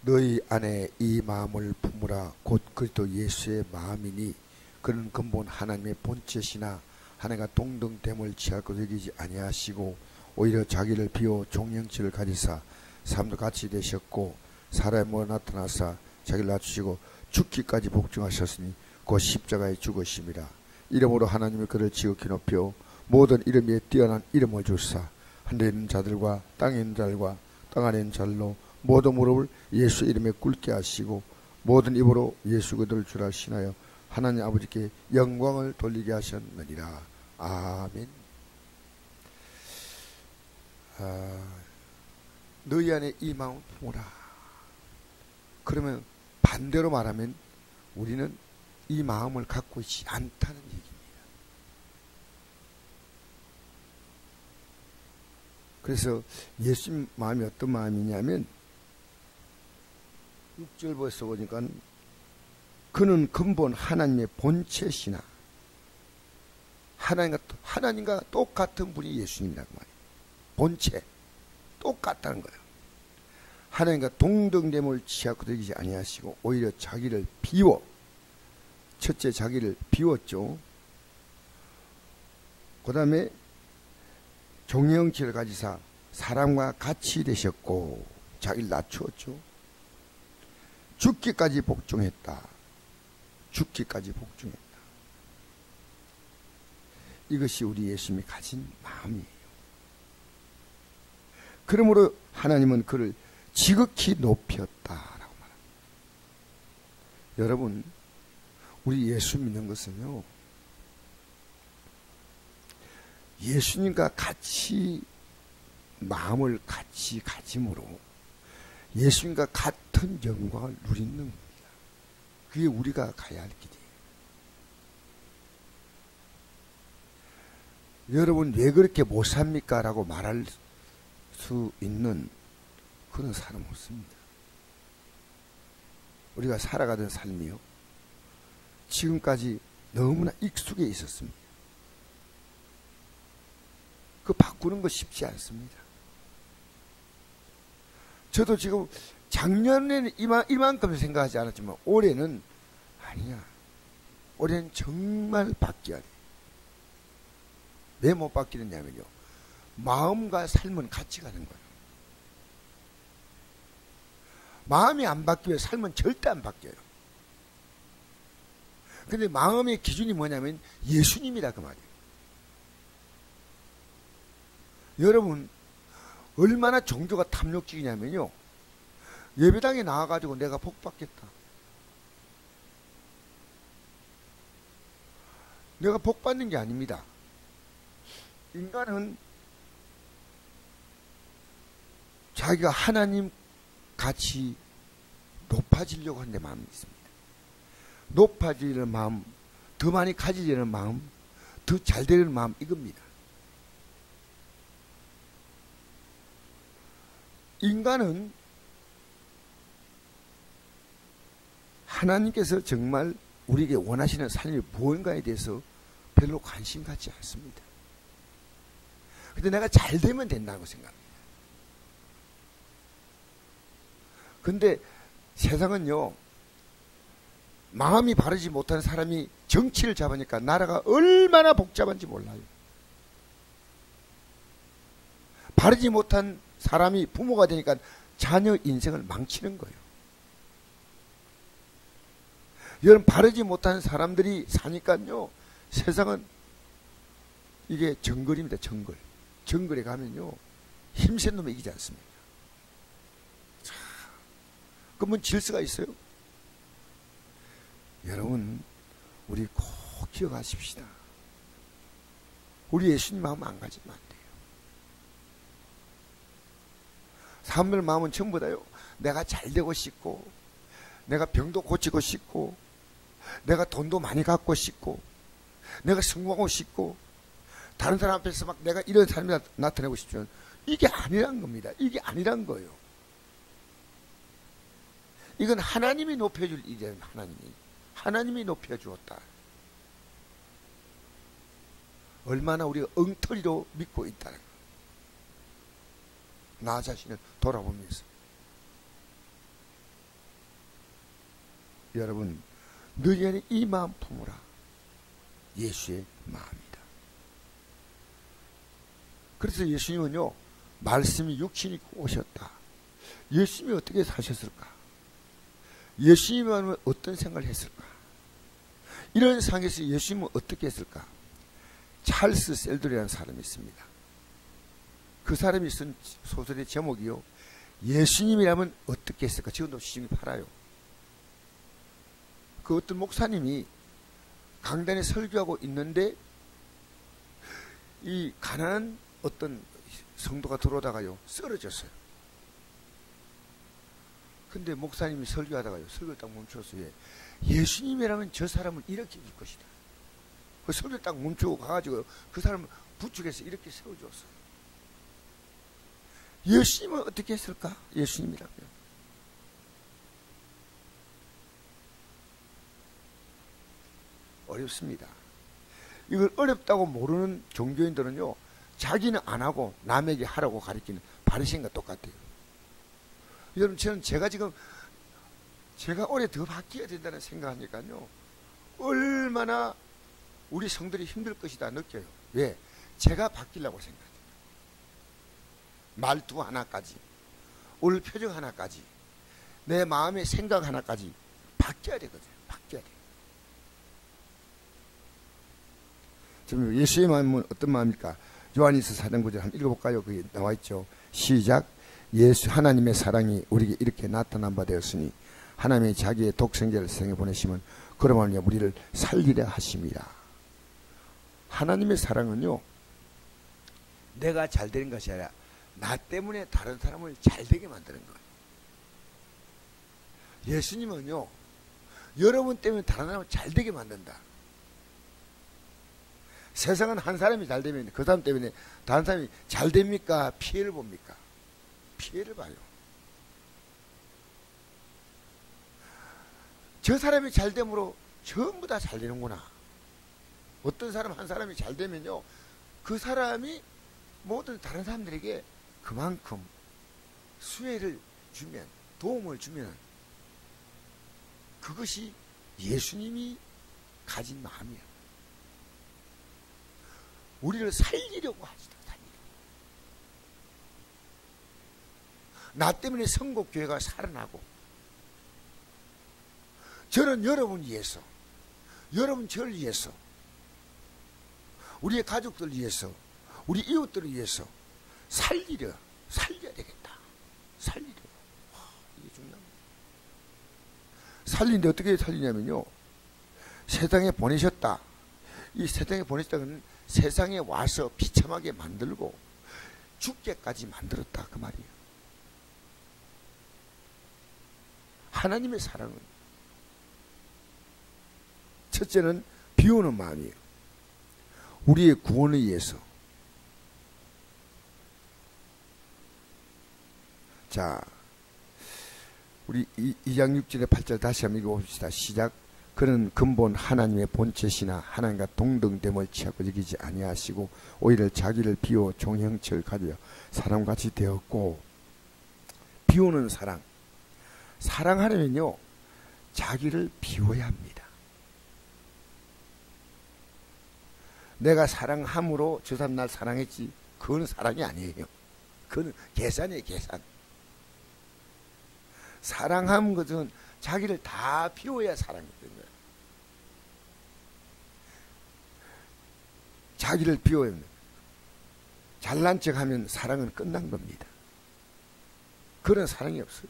너희 안에 이 마음을 품으라 곧 그리스도 예수의 마음이니 그는 근본 하나님의 본체시나 하나님과 동등됨을 취하고 여기지 아니하시고 오히려 자기를 비워 종형체를 가지사 사람도 같이 되셨고 사람의 모로 나타나사 자기를 낮추시고 죽기까지 복종하셨으니 곧 십자가에 죽으심이라. 이름으로 하나님이 그를 지극히 높여 모든 이름 위에 뛰어난 이름을 주사 하늘에 있는 자들과 땅에 있는 자들과 땅 아래 있는 자들로 모든 무릎을 예수 이름에 꿇게 하시고 모든 입으로 예수 그들을 주라 신하여 하나님 아버지께 영광을 돌리게 하셨느니라. 아멘. 너희 안에 이 마음을 품으라. 그러면 반대로 말하면 우리는 이 마음을 갖고 있지 않다는 얘기입니다. 그래서 예수님 마음이 어떤 마음이냐면 6절 벌써 보니까 그는 근본 하나님의 본체시나 하나님과 똑같은 분이 예수님이라고 말이에요. 본체 똑같다는 거예요. 하나님과 동등됨을 취하고 되지 아니하시고 오히려 자기를 비워 첫째 자기를 비웠죠. 그 다음에 종의 형체를 가지사 사람과 같이 되셨고 자기를 낮추었죠. 죽기까지 복종했다. 죽기까지 복종했다. 이것이 우리 예수님이 가진 마음이에요. 그러므로 하나님은 그를 지극히 높였다라고 말합니다. 여러분, 우리 예수 믿는 것은요, 예수님과 같이 마음을 같이 가짐으로 예수님과 같은 영광을 누리는 겁니다. 그게 우리가 가야 할 길이에요. 여러분 왜 그렇게 못 삽니까? 라고 말할 수 있는 그런 사람 없습니다. 우리가 살아가던 삶이요, 지금까지 너무나 익숙해 있었습니다. 그 바꾸는 거 쉽지 않습니다. 저도 지금 작년에는 이만큼 생각하지 않았지만 올해는 아니야. 올해는 정말 바뀌어야 돼. 왜 못 바뀌느냐면요, 마음과 삶은 같이 가는 거예요. 마음이 안 바뀌면 삶은 절대 안 바뀌어요. 근데 마음의 기준이 뭐냐면 예수님이라 그 말이에요. 여러분 얼마나 종교가 탐욕적이냐면요, 예배당에 나와가지고 내가 복 받겠다, 내가 복 받는 게 아닙니다. 인간은 자기가 하나님 같이 높아지려고 하는 데 마음이 있습니다. 높아지려는 마음, 더 많이 가지려는 마음, 더 잘 되려는 마음, 이겁니다. 인간은 하나님께서 정말 우리에게 원하시는 삶이 무언가에 대해서 별로 관심 갖지 않습니다. 근데 내가 잘 되면 된다고 생각합니다. 근데 세상은요, 마음이 바르지 못한 사람이 정치를 잡으니까 나라가 얼마나 복잡한지 몰라요. 바르지 못한 사람이 부모가 되니까 자녀 인생을 망치는 거예요. 여러분, 바르지 못한 사람들이 사니까요, 세상은 이게 정글입니다. 정글. 정글에 가면요, 힘센 놈이 이기지 않습니다. 자, 그러면 질서가 있어요. 여러분, 우리 꼭 기억하십시다. 우리 예수님 마음 안 가지면 안 돼요. 사람들 마음은 전부 다요, 내가 잘 되고 싶고, 내가 병도 고치고 싶고, 내가 돈도 많이 갖고 싶고, 내가 성공하고 싶고, 다른 사람 앞에서 막 내가 이런 삶을 나타내고 싶지만 이게 아니란 겁니다. 이게 아니란 거예요. 이건 하나님이 높여줄 일이에요. 하나님이 높여주었다. 얼마나 우리가 엉터리로 믿고 있다는 거예요. 나 자신을 돌아보면서. 여러분, 너희 안에 이 마음 품으라. 예수의 마음이다. 그래서 예수님은요, 말씀이 육신이 오셨다. 예수님이 어떻게 사셨을까? 예수님은 어떤 생각을 했을까? 이런 상황에서 예수님은 어떻게 했을까? 찰스 셀돌이라는 사람이 있습니다. 그 사람이 쓴 소설의 제목이요, 예수님이라면 어떻게 했을까? 지금도 시중에 팔아요. 그 어떤 목사님이 강단에 설교하고 있는데 이 가난한 어떤 성도가 들어오다가요, 쓰러졌어요. 근데 목사님이 설교하다가요, 설교를 딱 멈췄어요. 예수님이라면 저 사람을 일으켜 줄 것이다. 그 설교 딱 멈추고 가가지고 그 사람을 부축해서 이렇게 세워주었어요. 예수님은 어떻게 했을까? 예수님이라면. 어렵습니다. 이걸 어렵다고 모르는 종교인들은요, 자기는 안 하고 남에게 하라고 가르치는 바리새인과 똑같아요. 여러분, 저는 제가 올해 더 바뀌어야 된다는 생각하니까요, 얼마나 우리 성들이 힘들 것이다 느껴요. 왜? 제가 바뀌려고 생각해요. 말투 하나까지, 오늘 표정 하나까지, 내 마음의 생각 하나까지 바뀌어야 되거든요. 바뀌어야 돼요. 지금 예수의 마음은 어떤 마음일까? 요한일서 4장 9절 한번 읽어볼까요? 거기 나와 있죠. 시작. 예수 하나님의 사랑이 우리에게 이렇게 나타난 바 되었으니 하나님이 자기의 독생자를 세상에 보내시면 그러면 우리를 살리려 하심이라. 하나님의 사랑은요, 내가 잘 되는 것이 아니라 나 때문에 다른 사람을 잘 되게 만드는 거예요. 예수님은요, 여러분 때문에 다른 사람을 잘 되게 만든다. 세상은 한 사람이 잘 되면 그 사람 때문에 다른 사람이 잘 됩니까? 피해를 봅니까? 피해를 봐요. 저 사람이 잘 됨으로 전부 다 잘 되는구나. 어떤 사람 한 사람이 잘 되면요, 그 사람이 모든 다른 사람들에게 그만큼 수혜를 주면, 도움을 주면 그것이 예수님이 가진 마음이야. 우리를 살리려고 하지도, 살리려고. 나 때문에 성곡교회가 살아나고, 저는 여러분 위해서, 여러분 저를 위해서, 우리의 가족들 위해서, 우리 이웃들을 위해서 살려야 되겠다. 살리려. 이게 중요합니다. 살리는데 어떻게 살리냐면요, 세상에 보내셨다. 이 세상에 보내셨다는 세상에 와서 비참하게 만들고 죽게까지 만들었다, 그 말이에요. 하나님의 사랑은 첫째는 비우는 마음이에요. 우리의 구원을 위해서. 자, 우리 2장 6절에 8절 다시 한번 읽어봅시다. 시작. 그는 근본 하나님의 본체시나 하나님과 동등됨을 취하고 여기지 아니하시고 오히려 자기를 비워 종형체를 가져 사람같이 되었고. 비우는 사랑. 사랑하려면요, 자기를 비워야 합니다. 내가 사랑함으로 저 사람 날 사랑했지, 그건 사랑이 아니에요. 그건 계산이에요, 계산. 사랑하는 것은 자기를 다 비워야 사랑이 되는 거예요. 자기를 비워야 합니다. 잘난 척하면 사랑은 끝난 겁니다. 그런 사랑이 없어요.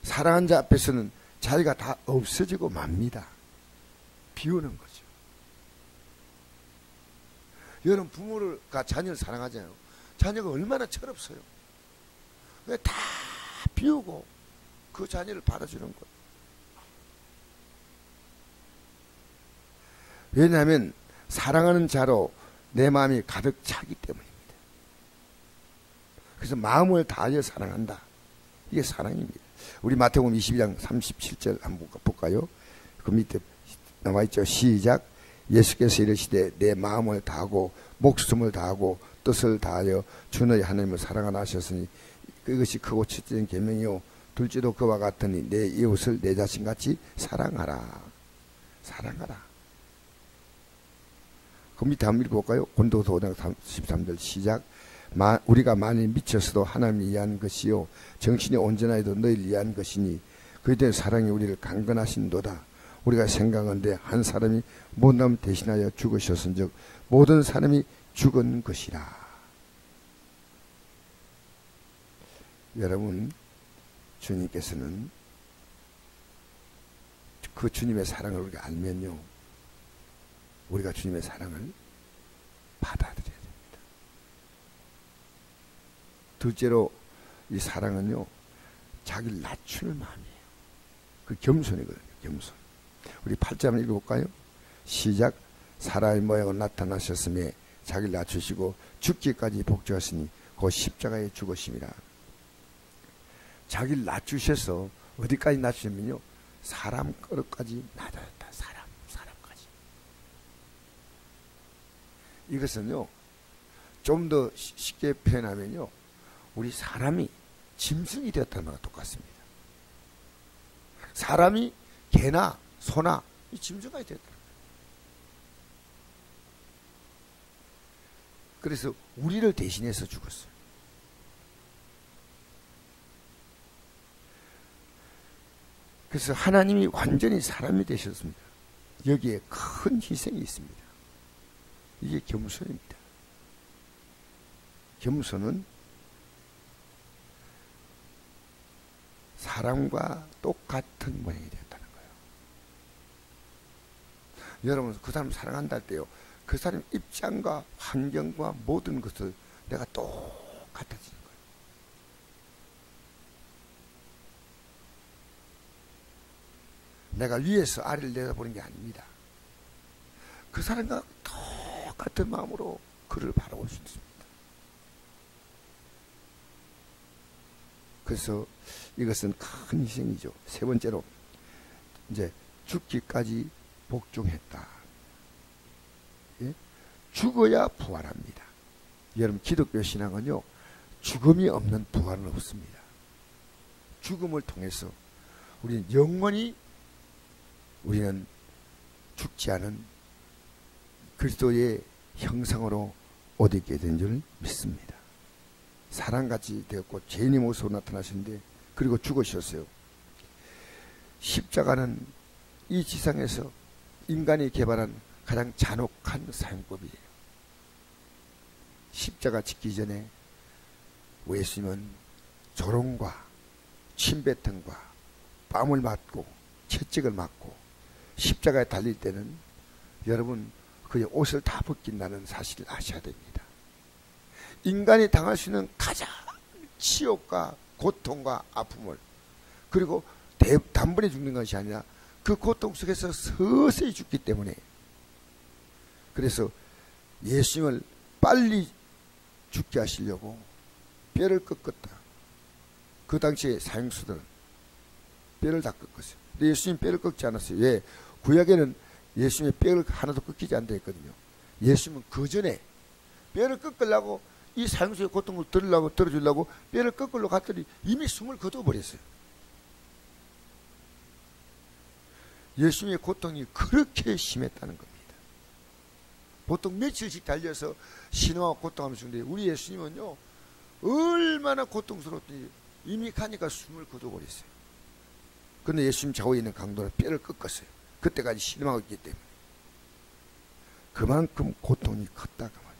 사랑한 자 앞에서는 자기가 다 없어지고 맙니다. 비우는 거죠. 여러분, 부모가 자녀를 사랑하잖아요. 자녀가 얼마나 철없어요. 왜 다 비우고 그 자녀를 받아주는 거예요. 왜냐하면 사랑하는 자로 내 마음이 가득 차기 때문입니다. 그래서 마음을 다하여 사랑한다. 이게 사랑입니다. 우리 마태복음 22장 37절 한번 볼까요? 그 밑에 나와 있죠. 시작. 예수께서 이르시되 내 마음을 다하고 목숨을 다하고 뜻을 다하여 주 너희 하나님을 사랑하라 하셨으니 그것이 크고 첫째인 계명이요 둘째도 그와 같으니 내 이웃을 내 자신같이 사랑하라. 사랑하라. 그 밑에 한번 읽어볼까요? 고린도서 5장 13절 시작. 우리가 만일 미쳤어도 하나님을 위한 것이요 정신이 온전하여도 너희를 위한 것이니 그에 대한 사랑이 우리를 강건하신도다. 우리가 생각하는데 한 사람이 못남 대신하여 죽으셨은즉 모든 사람이 죽은 것이라. 여러분, 주님께서는 그 주님의 사랑을 우리가 알면요, 우리가 주님의 사랑을 받아들여야 됩니다. 둘째로 이 사랑은요, 자기를 낮추는 마음이에요. 그 겸손이거든요. 겸손. 우리 8절 한번 읽어볼까요? 시작. 사람의 모양으로 나타나셨으며 자기를 낮추시고 죽기까지 복종하시니 곧 십자가에 죽으심이라. 자기를 낮추셔서 어디까지 낮추셨면요, 사람 거릇까지 낮아졌다. 사람까지. 이것은요, 좀 더 쉽게 표현하면요, 우리 사람이 짐승이 되었다는 것과 똑같습니다. 사람이 개나 소나 이 짐승이 되었다는 거예요. 그래서 우리를 대신해서 죽었어요. 그래서 하나님이 완전히 사람이 되셨습니다. 여기에 큰 희생이 있습니다. 이게 겸손입니다. 겸손은 사람과 똑같은 모양이 되었다는 거예요. 여러분, 그 사람 사랑한다 할 때요, 그 사람 입장과 환경과 모든 것을 내가 똑같아지는 거예요. 내가 위에서 아래를 내다보는 게 아닙니다. 그 사람과 똑같은 마음으로 그를 바라볼 수 있습니다. 그래서 이것은 큰 희생이죠. 세 번째로 이제 죽기까지 복종했다. 예? 죽어야 부활합니다. 여러분, 기독교 신앙은요, 죽음이 없는 부활은 없습니다. 죽음을 통해서 우리는 영원히 우리는 죽지 않은 그리스도의 형상으로 옷 입게 된 줄 믿습니다. 사람같이 되었고 죄인의 모습으로 나타나셨는데 그리고 죽으셨어요. 십자가는 이 지상에서 인간이 개발한 가장 잔혹한 사형법이에요. 십자가 짓기 전에 예수님은 조롱과 침뱉음과 뺨을 맞고 채찍을 맞고 십자가에 달릴 때는 여러분 그의 옷을 다 벗긴다는 사실을 아셔야 됩니다. 인간이 당할 수 있는 가장 치욕과 고통과 아픔을, 그리고 단번에 죽는 것이 아니라 그 고통 속에서 서서히 죽기 때문에, 그래서 예수님을 빨리 죽게 하시려고 뼈를 꺾었다. 그 당시에 사형수들은 뼈를 다 꺾었어요. 근데 예수님 뼈를 꺾지 않았어요. 왜? 구약에는 예수님의 뼈를 하나도 꺾이지 않다 했거든요. 예수님은 그 전에 뼈를 꺾으려고, 이 사형수의 고통을 들어주려고 뼈를 꺾으려고 갔더니 이미 숨을 거둬버렸어요. 예수님의 고통이 그렇게 심했다는 겁니다. 보통 며칠씩 달려서 신화와 고통하면서 죽는데 우리 예수님은요, 얼마나 고통스럽더니 이미 가니까 숨을 거둬버렸어요. 그런데 예수님 좌우에 있는 강도는 뼈를 꺾었어요. 그때까지 신음하고 있기 때문에. 그만큼 고통이 컸다고 말이에요.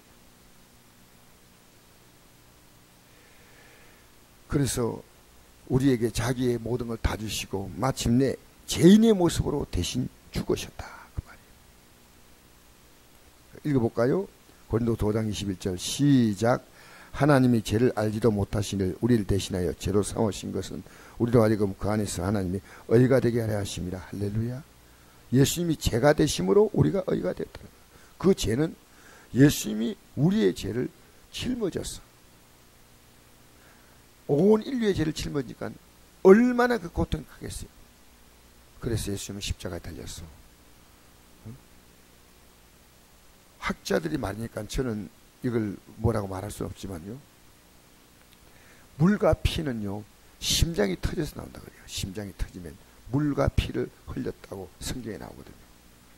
그래서 우리에게 자기의 모든 걸 다 주시고 마침내 죄인의 모습으로 대신 죽으셨다 그 말이에요. 읽어볼까요? 고린도서 5장 21절 시작. 하나님이 죄를 알지도 못하시는 우리를 대신하여 죄로 삼으신 것은 우리로 하여금 그 안에서 하나님이 의가 되게 하려 하심이라. 할렐루야. 예수님이 죄가 되심으로 우리가 의가 됐다는 거예요. 그 죄는 예수님이 우리의 죄를 짊어졌어. 온 인류의 죄를 짊어지니까 얼마나 그 고통이 크겠어요. 그래서 예수님은 십자가에 달렸어. 학자들이 많으니까 저는 이걸 뭐라고 말할 수는 없지만요, 물과 피는요 심장이 터져서 나온다 그래요. 심장이 터지면 물과 피를 흘렸다고 성경에 나오거든요.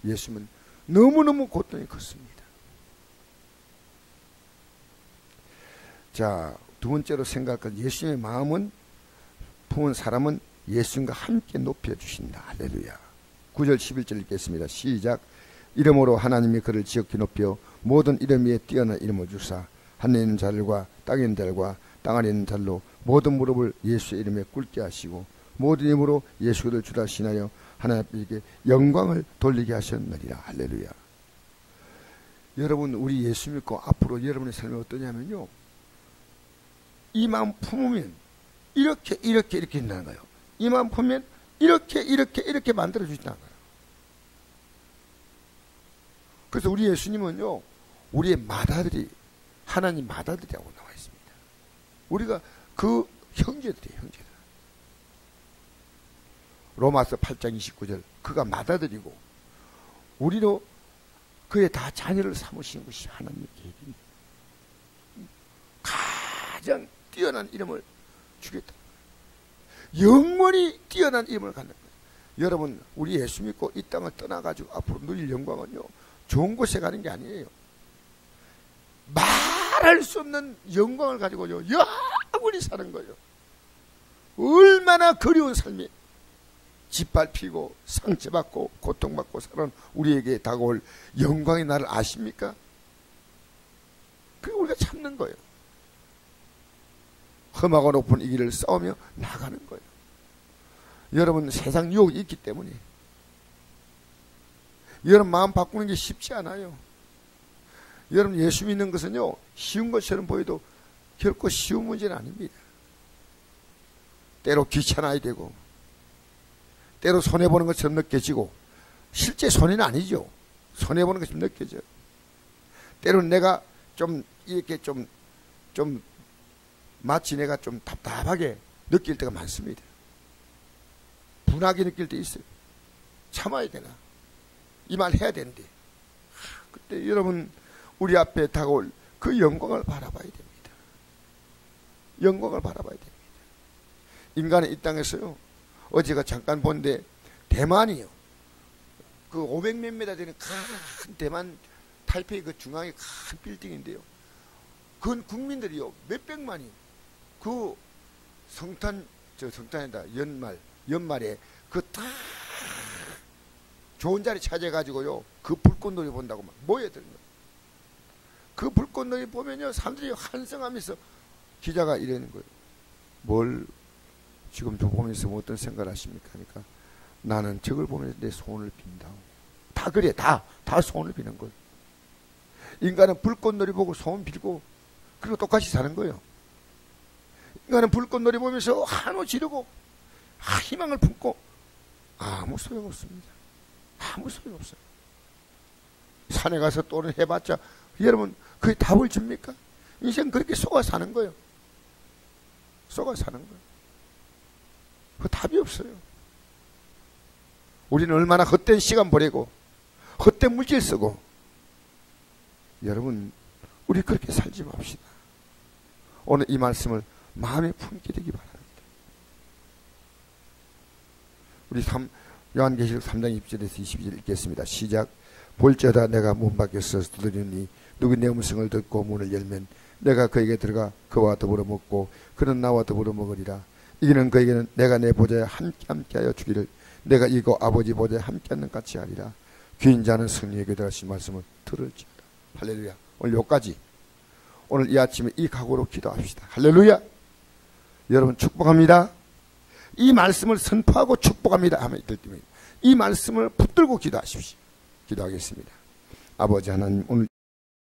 예수님은 너무너무 고통이 컸습니다. 자, 두 번째로 생각할 예수님의 마음은 품은 사람은 예수님과 함께 높여주신다. 할렐루야. 9절 11절 읽겠습니다. 시작. 이름으로 하나님이 그를 지극히 높여 모든 이름 위에 뛰어난 이름을 주사 하늘에 있는 자들과 땅에 있는 자들과 땅 아래 있는 자들로 모든 무릎을 예수의 이름에 꿇게 하시고 모든 힘으로 예수를 주라 신하여 하나님께 영광을 돌리게 하셨느니라. 할렐루야. 여러분, 우리 예수 믿고 앞으로 여러분의 삶이 어떠냐면요, 이 마음 품으면 이렇게 된다는 거예요. 이 마음 품으면 이렇게 만들어 주신다는 거예요. 그래서 우리 예수님은요, 우리의 맏아들이 하나님 맏아들이라고 나와 있습니다. 우리가 그 형제들이에요. 형제들. 로마서 8장 29절 그가 맏아들이고 우리로 그의 다 자녀를 삼으신 것이 하나님의 계획입니다. 가장 뛰어난 이름을 주겠다. 영원히 뛰어난 이름을 갖는 거예요. 여러분, 우리 예수 믿고 이 땅을 떠나가지고 앞으로 누릴 영광은요, 좋은 곳에 가는 게 아니에요. 말할 수 없는 영광을 가지고요, 영원히 사는 거예요. 얼마나 그리운 삶이 짓밟히고 상처받고 고통받고 사는 우리에게 다가올 영광의 날을 아십니까? 그게 우리가 참는 거예요. 험하고 높은 이 길을 싸우며 나가는 거예요. 여러분, 세상 유혹이 있기 때문에 여러분 마음 바꾸는 게 쉽지 않아요. 여러분, 예수 믿는 것은요, 쉬운 것처럼 보여도 결코 쉬운 문제는 아닙니다. 때로 귀찮아야 되고 때로 손해보는 것처럼 느껴지고, 실제 손해는 아니죠. 손해보는 것처럼 느껴져요. 때로는 내가 좀 이렇게 좀 마치 내가 좀 답답하게 느낄 때가 많습니다. 분하게 느낄 때 있어요. 참아야 되나? 이 말 해야 되는데. 그때 여러분, 우리 앞에 다가올 그 영광을 바라봐야 됩니다. 영광을 바라봐야 됩니다. 인간은 이 땅에서요, 어제가 잠깐 본데 대만이요, 그 500몇 미터 되는 큰 대만 타이페이 그 중앙에 큰 빌딩인데요, 그 국민들이요 몇백만이 그 성탄이다 연말에 그 딱 좋은 자리 찾아가지고요, 그 불꽃놀이 본다고 막 모여드는 거예요. 그 불꽃놀이 보면요, 사람들이 환성하면서 기자가 이러는 거예요. 뭘 지금 저 보면서 어떤 생각을 하십니까? 하니까 나는 저걸 보면서 내 소원을 빈다. 다 그래, 다 소원을 비는 거예요. 인간은 불꽃놀이 보고 소원 빌고 그리고 똑같이 사는 거예요. 인간은 불꽃놀이 보면서 한호 지르고 희망을 품고 아무 소용없습니다. 아무 소용없어요. 산에 가서 또는 해봤자 여러분 그게 답을 줍니까? 인생 그렇게 속아 사는 거예요. 속아 사는 거예요. 그 답이 없어요. 우리는 얼마나 헛된 시간 보내고 헛된 물질 쓰고, 여러분 우리 그렇게 살지 맙시다. 오늘 이 말씀을 마음에 품게 되기 바랍니다. 우리 요한계시록 3장 20절에서 22절 읽겠습니다. 시작. 볼지어다 내가 문 밖에 서서 두드리니 누구 내 음성을 듣고 문을 열면 내가 그에게 들어가 그와 더불어 먹고 그는 나와 더불어 먹으리라. 이기는 그에게는 내가 내 보좌에 함께하여 주기를 내가 이고 아버지 보좌에 함께하는 같이 하리라. 귀인 자는 성령에게 들어가신 말씀을 들을지어다. 할렐루야. 오늘 여기까지. 오늘 이 아침에 이 각오로 기도합시다. 할렐루야. 여러분 축복합니다. 이 말씀을 선포하고 축복합니다 하면 이 말씀을 붙들고 기도하십시오. 기도하겠습니다. 아버지 하나님, 오늘